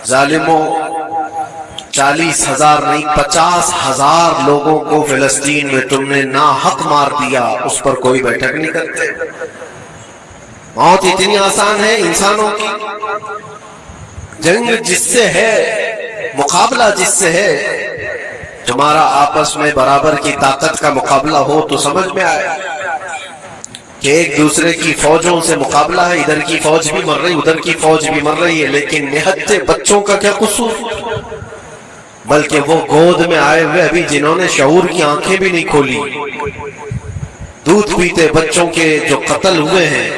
ظالموں 40,000 نہیں 50,000 لوگوں کو فلسطین میں تم نے ناحق مار دیا، اس پر کوئی بیٹھک نہیں کرتے۔ موت اتنی آسان ہے انسانوں کی، جنگ جس سے ہے، مقابلہ جس سے ہے، تمہارا آپس میں برابر کی طاقت کا مقابلہ ہو تو سمجھ میں آئے کہ ایک دوسرے کی فوجوں سے مقابلہ ہے، ادھر کی فوج بھی مر رہی ادھر کی فوج بھی مر رہی ہے، لیکن نہتے بچوں کا کیا قصور، بلکہ وہ گود میں آئے ہوئے ابھی جنہوں نے شعور کی آنکھیں بھی نہیں کھولی، دودھ پیتے بچوں کے جو قتل ہوئے ہیں۔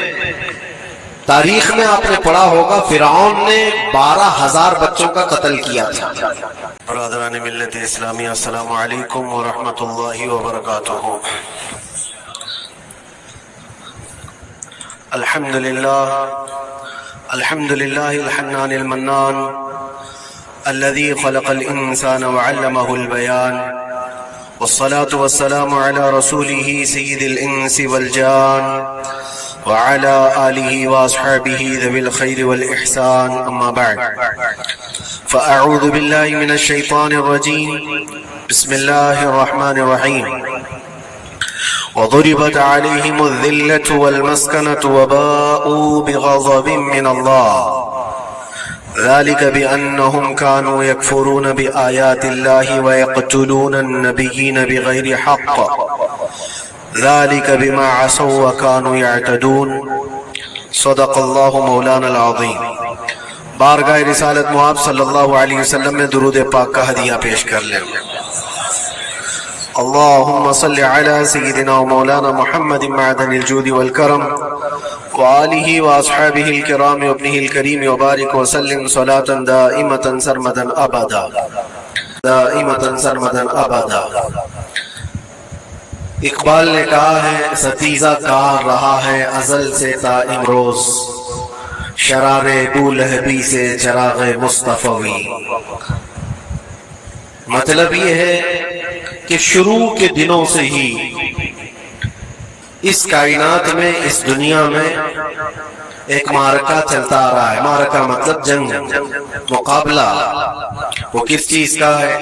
تاریخ میں آپ نے پڑھا ہوگا فرعون نے 12,000 بچوں کا قتل کیا تھا۔ برادران ملت اسلامی، السلام علیکم ورحمۃ اللہ وبرکاتہ۔ الحمد للہ الحنان المنان الذي خلق الإنسان وعلمه البيان، والصلاة والسلام على رسوله سيد الإنس والجان وعلى آله وأصحابه ذوي الخير والإحسان، أما بعد فأعوذ بالله من الشيطان الرجيم، بسم الله الرحمن الرحيم۔ وضربت عليهم الذلة والمسكنة وباءوا بغضب من الله، ذلك بأنهم كانوا يكفرون بآيات الله ويقتلون النبيين بغير حق، ذلك بما عصوا وكانوا يعتدون، صدق اللہ مولانا العظیم۔ بارگاہ رسالت مآب صلی اللہ علیہ وسلم میں درود پاک کا ہدیہ پیش کر لیں۔ اللہم صلی علی سیدنا و مولانا محمد معدن الجود والکرم وآلہ واصحابہ الکرام وابنہ الکریم وبارک وسلم صلاة دائمتا سرمدا ابدا، دائمتا سرمدا ابدا۔ اقبال نے کہا ہے ستیزہ کار رہا ہے ازل سے تا امروز، شرار بولہبی سے چراغ مصطفی۔ مطلب یہ ہے کہ شروع کے دنوں سے ہی اس کائنات میں، اس دنیا میں ایک معرکہ چلتا آ رہا ہے۔ معرکہ مطلب جنگ، مقابلہ۔ وہ کس چیز کا ہے؟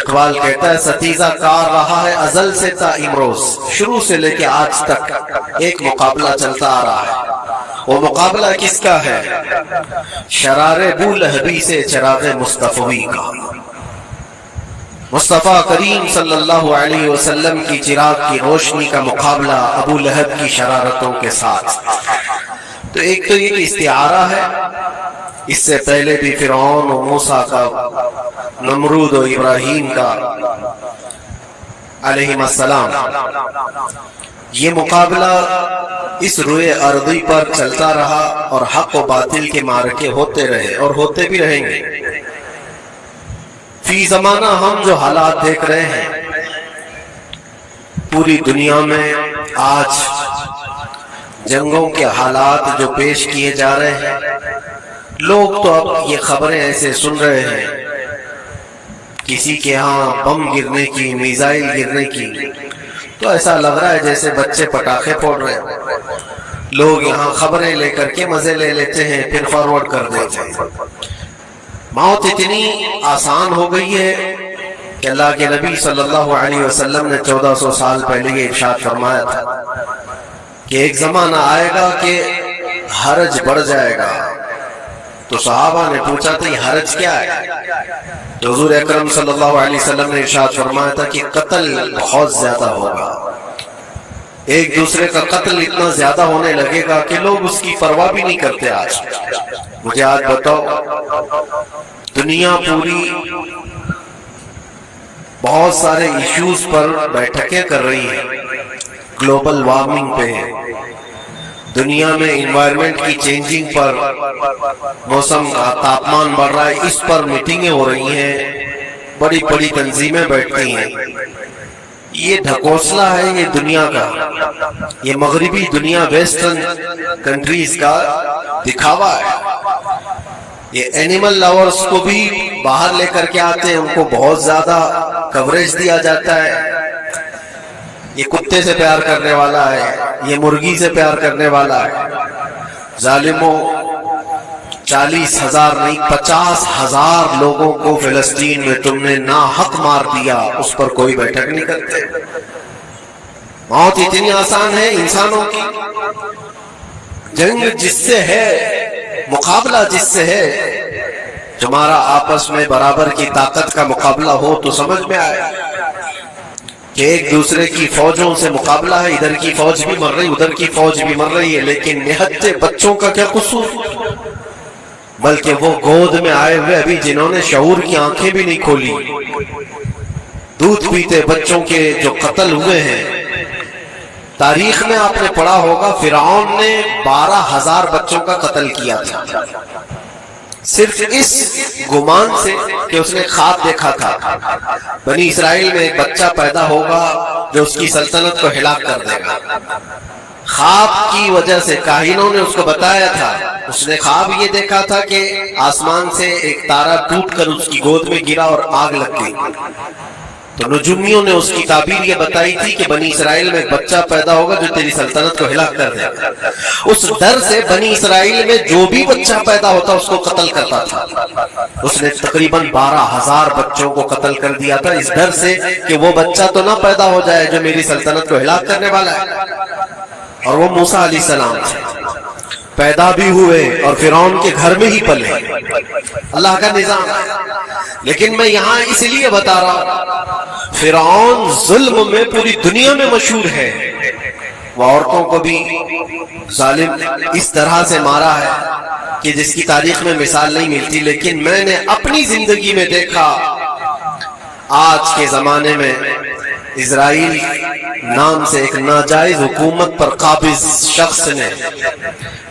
اقبال کہتا ہے ستیزہ کار رہا ہے ازل سے تا امروز، شروع سے لے کے آج تک ایک مقابلہ چلتا آ رہا ہے۔ وہ مقابلہ کس کا ہے؟ شرار بولہبی سے چراغ مصطفی کا۔ مصطفیٰ کریم صلی اللہ علیہ وسلم کی چراغ کی روشنی کا مقابلہ ابو لہب کی شرارتوں کے ساتھ۔ تو ایک تو یہ استعارہ ہے، اس سے پہلے بھی فرعون و موسیٰ کا، نمرود و ابراہیم کا علیہم السلام، یہ مقابلہ اس روئے ارضی پر چلتا رہا اور حق و باطل کے معرکے ہوتے رہے اور ہوتے بھی رہیں گے۔ فی زمانہ ہم جو حالات دیکھ رہے ہیں پوری دنیا میں، آج جنگوں کے حالات جو پیش کیے جا رہے ہیں، لوگ تو اب یہ خبریں ایسے سن رہے ہیں، کسی کے ہاں بم گرنے کی، میزائل گرنے کی، تو ایسا لگ رہا ہے جیسے بچے پٹاخے پھوڑ رہے ہیں۔ لوگ یہاں خبریں لے کر کے مزے لے لیتے ہیں، پھر فارورڈ کر دیتے ہیں۔ موت اتنی آسان ہو گئی ہے کہ اللہ کے نبی صلی اللہ علیہ وسلم نے 1400 سال پہلے یہ ارشاد فرمایا تھا کہ ایک زمانہ آئے گا کہ حرج بڑھ جائے گا۔ تو صحابہ نے پوچھا تھا یہ حرج کیا ہے؟ تو حضور اکرم صلی اللہ علیہ وسلم نے ارشاد فرمایا تھا کہ قتل بہت زیادہ ہوگا، ایک دوسرے کا قتل اتنا زیادہ ہونے لگے گا کہ لوگ اس کی پرواہ بھی نہیں کرتے۔ آج مجھے آج بتاؤ، دنیا پوری بہت سارے ایشوز پر بیٹھکیں کر رہی ہے، گلوبل وارمنگ پہ، دنیا میں انوائرمنٹ کی چینجنگ پر، موسم کا تاپمان بڑھ رہا ہے، اس پر میٹنگیں ہو رہی ہیں، بڑی بڑی تنظیمیں بیٹھتی ہیں۔ یہ ڈھکوسلا ہے یہ دنیا کا، یہ مغربی دنیا، ویسٹرن کنٹریز کا دکھاوا ہے۔ یہ اینیمل لاورز کو بھی باہر لے کر کے آتے ہیں، ان کو بہت زیادہ کوریج دیا جاتا ہے۔ یہ کتے سے پیار کرنے والا ہے، یہ مرغی سے پیار کرنے والا ہے۔ ظالموں 40,000 نہیں 50,000 لوگوں کو فلسطین میں تم نے ناحق مار دیا، اس پر کوئی بیٹھک نہیں کرتے۔ موت اتنی آسان ہے انسانوں کی، جنگ جس سے ہے، مقابلہ جس سے ہے، تمہارا آپس میں برابر کی طاقت کا مقابلہ ہو تو سمجھ میں آئے کہ ایک دوسرے کی فوجوں سے مقابلہ ہے، ادھر کی فوج بھی مر رہی، ادھر کی فوج بھی مر رہی ہے، لیکن نہتے بچوں کا کیا قصور، بلکہ وہ گود میں آئے ہوئے ابھی جنہوں نے شعور کی آنکھیں بھی نہیں کھولی، دودھ پیتے بچوں کے جو قتل ہوئے ہیں۔ تاریخ میں آپ نے پڑھا ہوگا فرعون نے 12,000 بچوں کا قتل کیا تھا، صرف اس گمان سے کہ اس نے خواب دیکھا تھا بنی اسرائیل میں ایک بچہ پیدا ہوگا جو اس کی سلطنت کو ہلاک کر دے گا۔ خواب کی وجہ سے کاہنوں نے اس کو بتایا تھا، اس نے خواب یہ دیکھا تھا کہ آسمان سے ایک تارا ٹوٹ کر اس کی گود میں گرا اور آگ لگ گئی، تو نجومیوں نے اس کی تعبیر یہ بتائی تھی کہ بنی اسرائیل میں ایک بچہ پیدا ہوگا جو تیری سلطنت کو ہلاک کر دے گا۔ اس ڈر سے بنی اسرائیل میں جو بھی بچہ پیدا ہوتا اس کو قتل کرتا تھا۔ اس نے تقریباً 12,000 بچوں کو قتل کر دیا تھا، اس ڈر سے کہ وہ بچہ تو نہ پیدا ہو جائے جو میری سلطنت کو ہلاک کرنے والا ہے۔ اور وہ موسیٰ علیہ السلام تھے، پیدا بھی ہوئے اور فرعون کے گھر میں ہی پلے، اللہ کا نظام ہے۔ لیکن میں یہاں اس لیے بتا رہا ہوں، فرعون ظلم میں پوری دنیا میں مشہور ہے، وہ عورتوں کو بھی ظالم اس طرح سے مارا ہے کہ جس کی تاریخ میں مثال نہیں ملتی۔ لیکن میں نے اپنی زندگی میں دیکھا، آج کے زمانے میں اسرائیل نام سے ایک ناجائز حکومت پر قابض شخص نے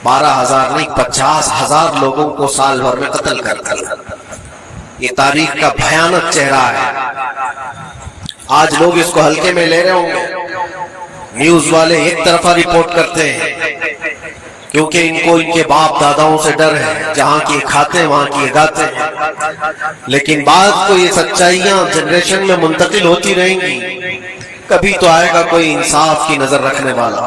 12,000 نہیں 50,000 لوگوں کو سال بھر میں قتل کر دیا۔ یہ تاریخ کا بھیانک چہرہ ہے۔ آج لوگ اس کو ہلکے میں لے رہے ہوں گے، نیوز والے ایک طرفہ رپورٹ کرتے ہیں کیونکہ ان کو ان کے باپ داداؤں سے ڈر ہے، جہاں کی کھاتے ہیں وہاں کی گاتے ہیں، لیکن بعد کو یہ سچائیاں جنریشن میں منتقل ہوتی رہیں گی، کبھی تو آئے گا کوئی انصاف کی نظر رکھنے والا۔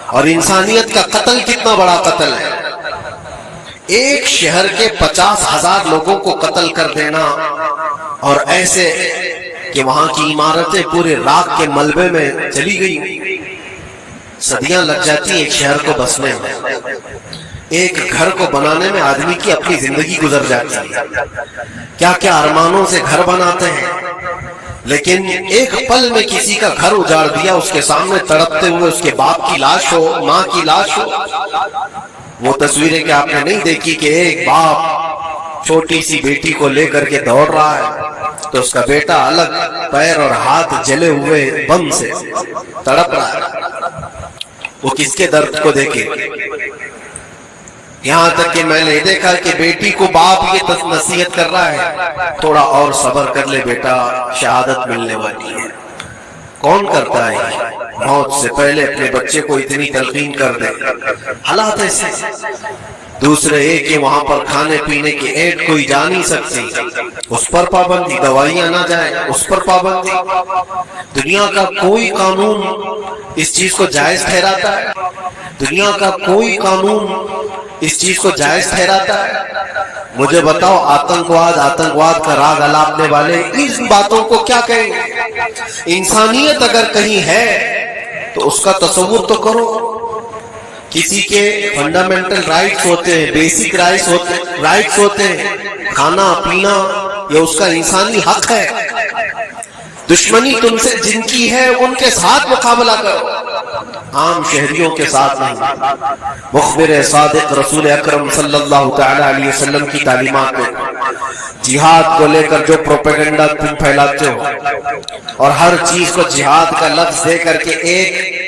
اور انسانیت کا قتل کتنا بڑا قتل ہے، ایک شہر کے 50,000 لوگوں کو قتل کر دینا، اور ایسے کہ وہاں کی عمارتیں پورے راکھ کے ملبے میں چلی گئی، صدیاں لگ جاتی ہیں ایک شہر کو بسنے میں، ایک گھر کو بنانے میں آدمی کی اپنی زندگی گزر جاتی ہے، کیا کیا ارمانوں سے گھر بناتے ہیں، لیکن ایک پل میں کسی کا گھر اجاڑ دیا، اس کے سامنے تڑپتے ہوئے اس کے باپ کی لاش ہو، ماں کی لاش ہو۔ وہ تصویریں کہ آپ نے نہیں دیکھی کہ ایک باپ چھوٹی سی بیٹی کو لے کر کے دوڑ رہا ہے تو اس کا بیٹا الگ پیر اور ہاتھ جلے ہوئے بم سے تڑپ رہا ہے، وہ کس کے درد کو دیکھے۔ یہاں تک کہ میں نے دیکھا کہ بیٹی کو باپ یہ نصیحت کر رہا ہے، تھوڑا اور صبر کر لے بیٹا، شہادت ملنے والی ہے۔ کون کرتا ہے موت سے پہلے اپنے بچے کو اتنی تلقین کر دے؟ حالات ایسے۔ دوسرے ایک کہ وہاں پر کھانے پینے کی ایڈ کوئی جا نہیں سکتی، اس پر پابندی، دوائیاں نہ جائیں اس پر پابندی۔ دنیا کا کوئی قانون اس چیز کو جائز ٹھہراتا ہے؟ دنیا کا کوئی قانون اس چیز کو جائز ٹھہراتا ہے؟ مجھے بتاؤ، آتنکواد کا راگ الاپنے والے اس باتوں کو کیا کہیں گے؟ انسانیت اگر کہیں ہے تو اس کا تصور تو کرو۔ کسی کے فنڈامنٹل رائٹس ہوتے ہیں، بیسک رائٹس ہوتے ہیں، کھانا پینا یہ اس کا انسانی حق ہے۔ دشمنی تم سے جن کی ہے ان کے ساتھ مقابلہ کرو، عام شہریوں کے ساتھ نہیں۔ مخبر صادق رسول اکرم صلی اللہ تعالی علیہ وسلم کی تعلیمات میں جہاد کو لے کر جو پروپیگنڈا تم پھیلاتے ہو اور ہر چیز کو جہاد کا لفظ دے کر کے ایک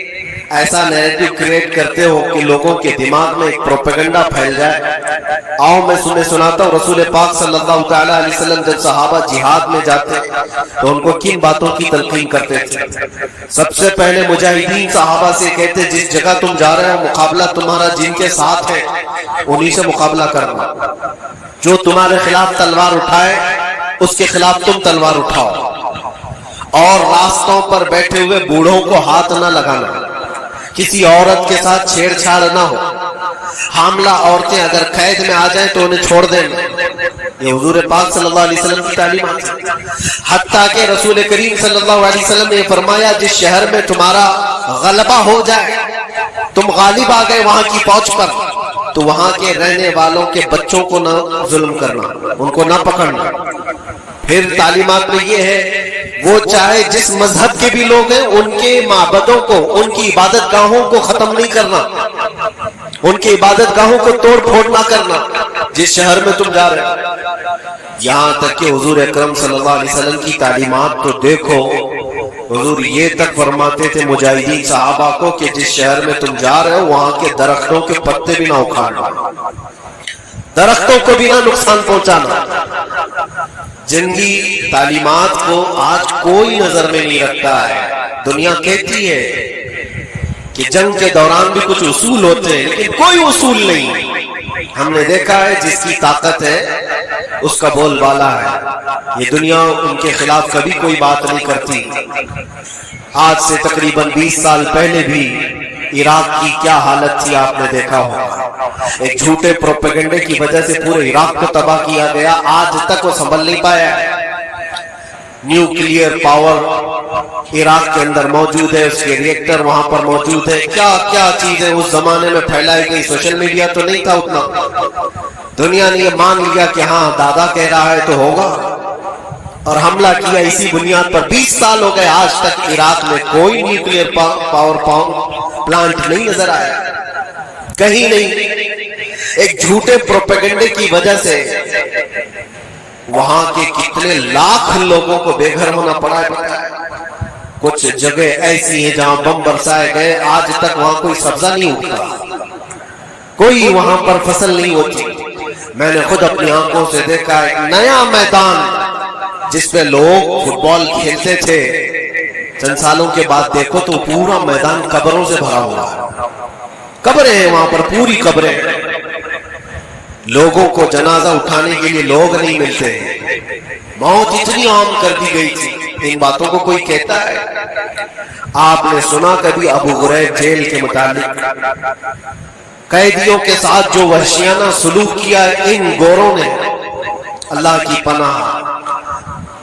ایسا نیریٹو کریٹ کرتے ہو کہ لوگوں کے دماغ میں ایک پروپیگنڈا پھیل جائے۔ آؤ میں سناتا ہوں، رسول پاک صلی اللہ تعالی علیہ وسلم جب صحابہ جہاد میں جاتے تو ان کو کن باتوں کی تلقین کرتے تھے؟ سب سے پہلے مجاہدین صحابہ سے کہتے جس جگہ تم جا رہے ہو مقابلہ تمہارا جن کے ساتھ ہے انہی سے مقابلہ کرنا، جو تمہارے خلاف تلوار اٹھائے اس کے خلاف تم تلوار اٹھاؤ، اور راستوں پر بیٹھے ہوئے بوڑھوں کو ہاتھ نہ لگانا، کسی عورت کے ساتھ چھیڑ چھاڑ نہ ہو، حاملہ عورتیں اگر قید میں آ جائیں تو انہیں چھوڑ دینا، یہ حضور پاک صلی اللہ علیہ وسلم کی تعلیمات ہے۔ حتیٰ کہ رسول کریم صلی اللہ علیہ وسلم نے فرمایا جس شہر میں تمہارا غلبہ ہو جائے، تم غالب آ گئے وہاں کی فوج پر، تو وہاں کے رہنے والوں کے بچوں کو نہ ظلم کرنا، ان کو نہ پکڑنا۔ پھر تعلیمات میں یہ ہے وہ چاہے جس مذہب کے بھی لوگ ہیں ان کے معبدوں کو، ان کی عبادت گاہوں کو ختم نہیں کرنا، ان کی عبادت گاہوں کو توڑ پھوڑ نہ کرنا جس شہر میں تم جا رہے ہو۔ یہاں تک کہ حضور اکرم صلی اللہ علیہ وسلم کی تعلیمات تو دیکھو، حضور یہ تک فرماتے تھے مجاہدین صحابہ کو کہ جس شہر میں تم جا رہے ہو وہاں کے درختوں کے پتے بھی نہ اکھاڑنا، درختوں کو بھی نہ نقصان پہنچانا۔ جنگی تعلیمات کو آج کوئی نظر میں نہیں رکھتا ہے۔ دنیا کہتی ہے کہ جنگ کے دوران بھی کچھ اصول ہوتے ہیں، لیکن کوئی اصول نہیں۔ ہم نے دیکھا ہے جس کی طاقت ہے اس کا بول بالا ہے، یہ دنیا ان کے خلاف کبھی کوئی بات نہیں کرتی۔ آج سے تقریباً 20 سال پہلے بھی عراق کی کیا حالت تھی آپ نے دیکھا ہوگا، ایک جھوٹے پروپیگنڈے کی وجہ سے پورے عراق کو تباہ کیا گیا، آج تک وہ سنبھل نہیں پایا۔ نیوکلیئر پاور عراق کے اندر موجود ہے، اس کے ریئیکٹر وہاں پر موجود ہے، کیا کیا چیزیں اس زمانے میں پھیلائی گئی۔ سوشل میڈیا تو نہیں تھا اتنا، دنیا نے یہ مان لیا کہ ہاں دادا کہہ رہا ہے تو ہوگا، اور حملہ کیا اسی بنیاد پر۔ 20 سال ہو گئے آج تک عراق میں کوئی نیوکلیئر پاور پلانٹ نہیں نظر آیا، کہیں نہیں۔ ایک جھوٹے پروپیگنڈے کی وجہ سے وہاں کے کتنے لاکھ لوگوں کو بے گھر ہونا پڑا ہے۔ کچھ جگہ ایسی ہیں جہاں بم برسائے گئے، آج تک وہاں کوئی سبزہ نہیں اگتا، کوئی وہاں پر فصل نہیں ہوتی۔ میں نے خود اپنی آنکھوں سے دیکھا ایک نیا میدان جس پہ لوگ فٹ بال کھیلتے تھے، چند سالوں کے بعد دیکھو تو پورا میدان قبروں سے بھرا ہوا ہے، قبریں ہیں وہاں پر، پوری قبریں۔ لوگوں کو جنازہ اٹھانے کے لیے لوگ نہیں ملتے، موت اتنی عام کر دی گئی تھی۔ ان باتوں کو کوئی کہتا ہے؟ آپ نے سنا کبھی ابو غریب جیل کے متعلق قیدیوں کے ساتھ جو وحشیانہ سلوک کیا ان گوروں نے؟ اللہ کی پناہ،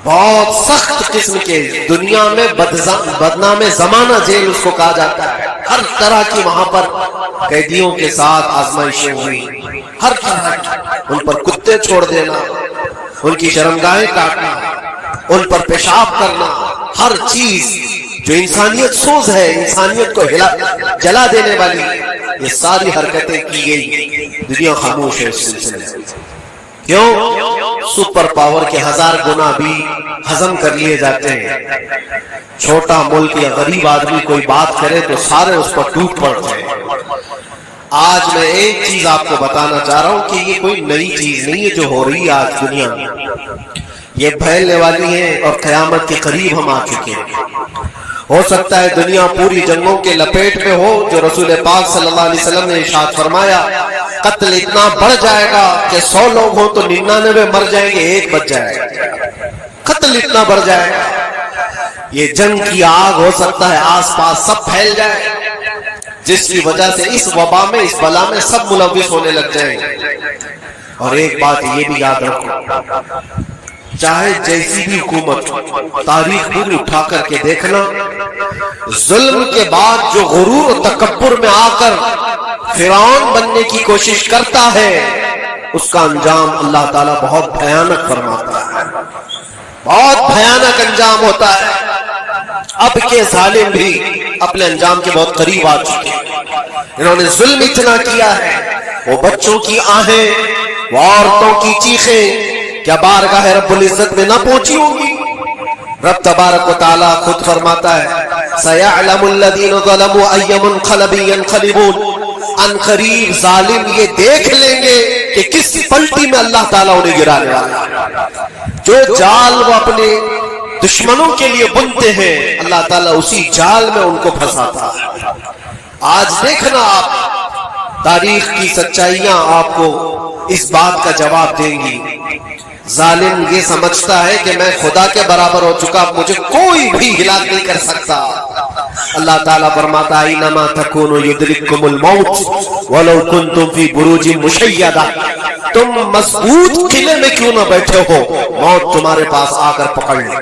بہت سخت قسم کے، دنیا میں بدنام زمانہ جیل اس کو کہا جاتا ہے۔ ہر طرح کی وہاں پر قیدیوں کے ساتھ آزمائشیں ہوئی، ہر طرح کی، ان پر کتے چھوڑ دینا، ان کی شرمگاہیں کاٹنا، ان پر پیشاب کرنا، ہر چیز جو انسانیت سوز ہے، انسانیت کو جلا دینے والی، یہ ساری حرکتیں کی گئی۔ دنیا خاموش ہے اس سلسلے میں، کیوں؟ سپر پاور کے 1000 گنا بھی ہضم کر لیے جاتے ہیں۔ چھوٹا ملک یا غریب آدمی کوئی بات کرے تو سارے اس پر ٹوٹ پڑتے ہیں۔ آج میں ایک چیز آپ کو بتانا چاہ رہا ہوں کہ یہ کوئی نئی چیز نہیں ہے جو ہو رہی ہے آج دنیا میں، یہ پھیلنے والی ہے اور قیامت کے قریب ہم آ چکے ہیں۔ ہو سکتا ہے دنیا پوری جنگوں کے لپیٹ میں ہو، جو رسول پاک صلی اللہ علیہ وسلم نے ارشاد فرمایا قتل اتنا بڑھ جائے گا کہ 100 لوگ ہوں تو 99 مر جائیں گے، ایک بچ جائے گا۔ قتل اتنا بڑھ جائے گا، یہ جنگ کی آگ ہو سکتا ہے آس پاس سب پھیل جائے، جس کی وجہ سے اس وبا میں، اس بلا میں سب ملوث ہونے لگ جائیں گے۔ اور ایک بات یہ بھی یاد رکھو، چاہے جیسی بھی حکومت، تاریخ پوری اٹھا کر کے دیکھنا، ظلم کے بعد جو غرور و تکبر میں آ کر فرعون بننے کی کوشش کرتا ہے، اس کا انجام اللہ تعالیٰ بہت بھیانک فرماتا ہے، بہت بھیانک انجام ہوتا ہے۔ اب کے ظالم بھی اپنے انجام کے بہت قریب آ چکے ہیں۔ انہوں نے ظلم اتنا کیا ہے، وہ بچوں کی آہیں، وہ عورتوں کی چیخیں کیا بارگاہ رب العزت میں نہ پہنچی ہوں گی؟ رب تبارک و تعالیٰ خود فرماتا ہے سَيَعْلَمُ الَّذِينَ ظَلَمُوا أَيَّ مُنْقَلَبٍ يَنْقَلِبُونَ، ان قریب ظالم یہ دیکھ لیں گے کہ کس پلٹی میں اللہ تعالیٰ انہیں گرانے والا ہے۔ جو جال وہ اپنے دشمنوں کے لیے بنتے ہیں، اللہ تعالیٰ اسی جال میں ان کو پھنساتا ہے۔ آج دیکھنا آپ، تاریخ کی سچائیاں آپ کو اس بات کا جواب دیں گی۔ ظالم یہ سمجھتا ہے کہ میں خدا کے برابر ہو چکا، مجھے کوئی بھی ہلاک نہیں کر سکتا، اللہ تعالیٰ فرماتا ہے اینما تکونوا یدرککم الموت ولو کنتم فی بروج مشیدہ، تم مضبوط قلعے میں کیوں نہ بیٹھے ہو، موت تمہارے پاس آ کر پکڑ لے۔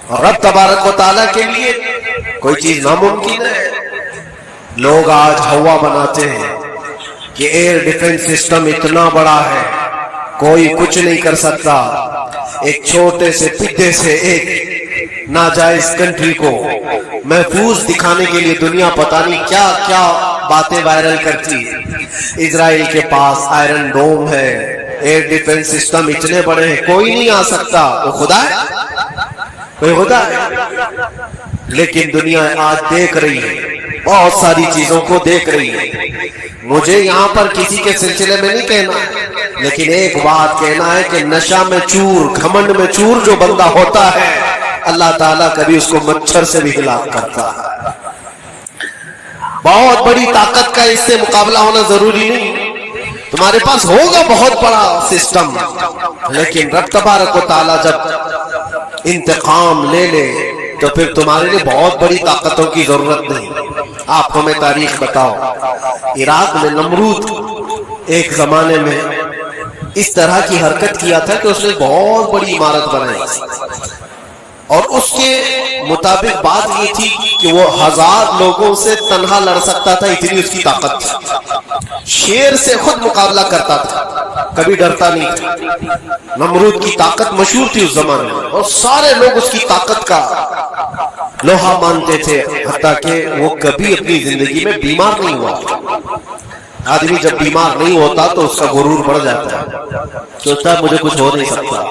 اور رب تبارک و تعالیٰ کے لیے کوئی چیز ناممکن ہے۔ لوگ آج ہوا بناتے ہیں کہ ایئر ڈیفنس سسٹم اتنا بڑا ہے کوئی کچھ نہیں کر سکتا، ایک چھوٹے سے پدے سے ایک ناجائز کنٹری کو محفوظ دکھانے کے لیے دنیا پتہ نہیں کیا کیا باتیں وائرل کرتی۔ اسرائیل کے پاس آئرن ڈوم ہے، ایئر ڈیفنس سسٹم اتنے بڑے ہیں، کوئی نہیں آ سکتا۔ وہ خدا ہے؟ کوئی خدا ہے؟ لیکن دنیا آج دیکھ رہی ہے، بہت ساری چیزوں کو دیکھ رہی ہے۔ مجھے یہاں پر کسی کے سلسلے میں نہیں کہنا ہے، لیکن ایک بات کہنا ہے کہ نشہ میں چور، گھمنڈ میں چور جو بندہ ہوتا ہے، اللہ تعالیٰ کبھی اس کو مچھر سے بھی ہلاک کرتا ہے۔ بہت بڑی طاقت کا اس سے مقابلہ ہونا ضروری نہیں، تمہارے پاس ہوگا بہت بڑا سسٹم، لیکن رب تبارک و تعالیٰ جب انتقام لے لے تو پھر تمہارے لیے بہت بڑی طاقتوں کی ضرورت نہیں۔ آپ ہمیں تاریخ بتاؤ، عراق میں نمرود ایک زمانے میں اس طرح کی حرکت کیا تھا کہ اس نے بہت بڑی عمارت بنائی، اور اس کے مطابق بات یہ تھی کہ وہ 1000 لوگوں سے تنہا لڑ سکتا تھا، اتنی اس کی طاقت تھی۔ شیر سے خود مقابلہ کرتا تھا، کبھی ڈرتا نہیں تھا۔ نمرود کی طاقت مشہور تھی اس زمانے میں، اور سارے لوگ اس کی طاقت کا لوہا مانتے تھے، حتیٰ کہ وہ کبھی اپنی زندگی میں بیمار نہیں ہوا۔ آدمی جب بیمار نہیں ہوتا تو اس کا غرور بڑھ جاتا ہے، سوچتا ہے مجھے کچھ ہو نہیں سکتا۔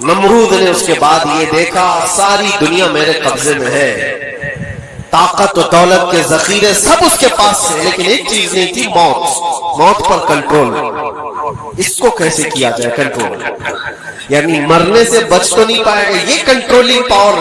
نمرود نے اس کے بعد یہ دیکھا ساری دنیا میرے قبضے میں ہے، طاقت و دولت کے ذخیرے سب اس کے پاس تھے، لیکن ایک چیز نہیں تھی، موت پر کنٹرول۔ اس کو کیسے کیا جائے کنٹرول؟ یعنی مرنے سے بچ تو نہیں پائے گا، یہ کنٹرولنگ پاور